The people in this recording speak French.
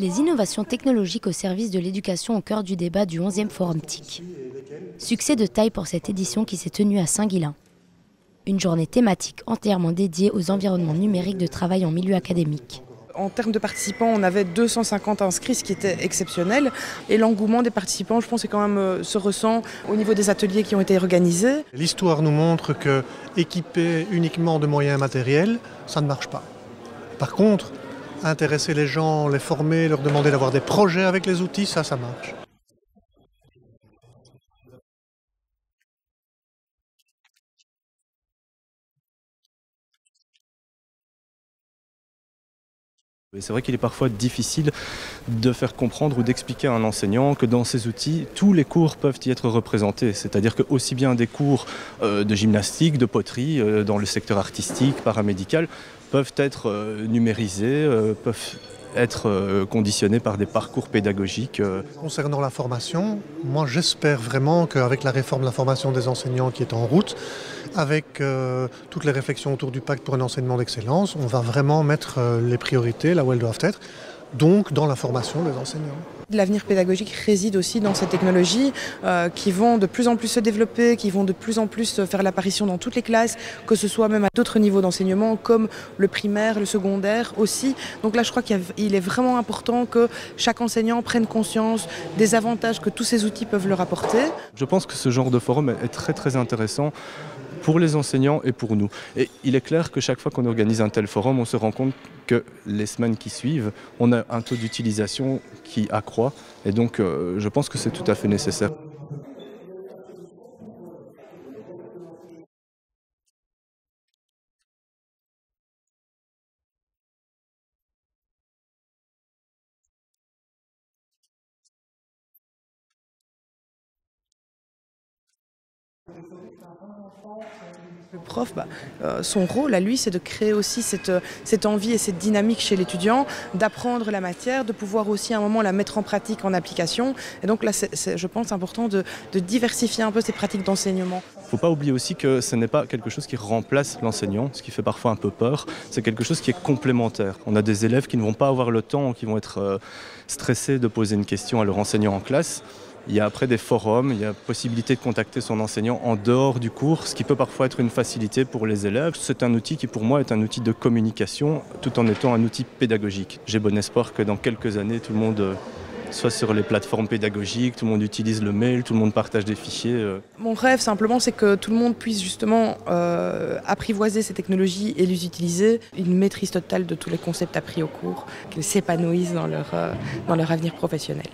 Les innovations technologiques au service de l'éducation au cœur du débat du 11e Forum TIC. Succès de taille pour cette édition qui s'est tenue à Saint-Guilain. Une journée thématique entièrement dédiée aux environnements numériques de travail en milieu académique. En termes de participants, on avait 250 inscrits, ce qui était exceptionnel. Et l'engouement des participants, je pense, quand même se ressent au niveau des ateliers qui ont été organisés. L'histoire nous montre que équiper uniquement de moyens matériels, ça ne marche pas. Par contre, intéresser les gens, les former, leur demander d'avoir des projets avec les outils, ça marche. C'est vrai qu'il est parfois difficile de faire comprendre ou d'expliquer à un enseignant que dans ces outils, tous les cours peuvent y être représentés. C'est-à-dire que aussi bien des cours de gymnastique, de poterie, dans le secteur artistique, paramédical, peuvent être numérisés, peuvent être conditionnés par des parcours pédagogiques. Concernant la formation, moi j'espère vraiment qu'avec la réforme de la formation des enseignants qui est en route, avec toutes les réflexions autour du pacte pour un enseignement d'excellence, on va vraiment mettre les priorités là où elles doivent être, donc dans la formation des enseignants. L'avenir pédagogique réside aussi dans ces technologies qui vont de plus en plus se développer, qui vont de plus en plus faire l'apparition dans toutes les classes, que ce soit même à d'autres niveaux d'enseignement comme le primaire, le secondaire aussi. Donc là je crois qu'il est vraiment important que chaque enseignant prenne conscience des avantages que tous ces outils peuvent leur apporter. Je pense que ce genre de forum est très très intéressant pour les enseignants et pour nous. Et il est clair que chaque fois qu'on organise un tel forum, on se rend compte que les semaines qui suivent, on a un taux d'utilisation qui accroît. Et donc, je pense que c'est tout à fait nécessaire. Le prof, son rôle à lui, c'est de créer aussi cette envie et cette dynamique chez l'étudiant, d'apprendre la matière, de pouvoir aussi à un moment la mettre en pratique, en application. Et donc là, c'est, je pense, important de diversifier un peu ces pratiques d'enseignement. Il ne faut pas oublier aussi que ce n'est pas quelque chose qui remplace l'enseignant, ce qui fait parfois un peu peur. C'est quelque chose qui est complémentaire. On a des élèves qui ne vont pas avoir le temps, qui vont être stressés de poser une question à leur enseignant en classe. Il y a après des forums, il y a possibilité de contacter son enseignant en dehors du cours, ce qui peut parfois être une facilité pour les élèves. C'est un outil qui pour moi est un outil de communication tout en étant un outil pédagogique. J'ai bon espoir que dans quelques années, tout le monde soit sur les plateformes pédagogiques, tout le monde utilise le mail, tout le monde partage des fichiers. Mon rêve simplement, c'est que tout le monde puisse justement apprivoiser ces technologies et les utiliser. Une maîtrise totale de tous les concepts appris au cours, qu'ils s'épanouissent dans leur avenir professionnel.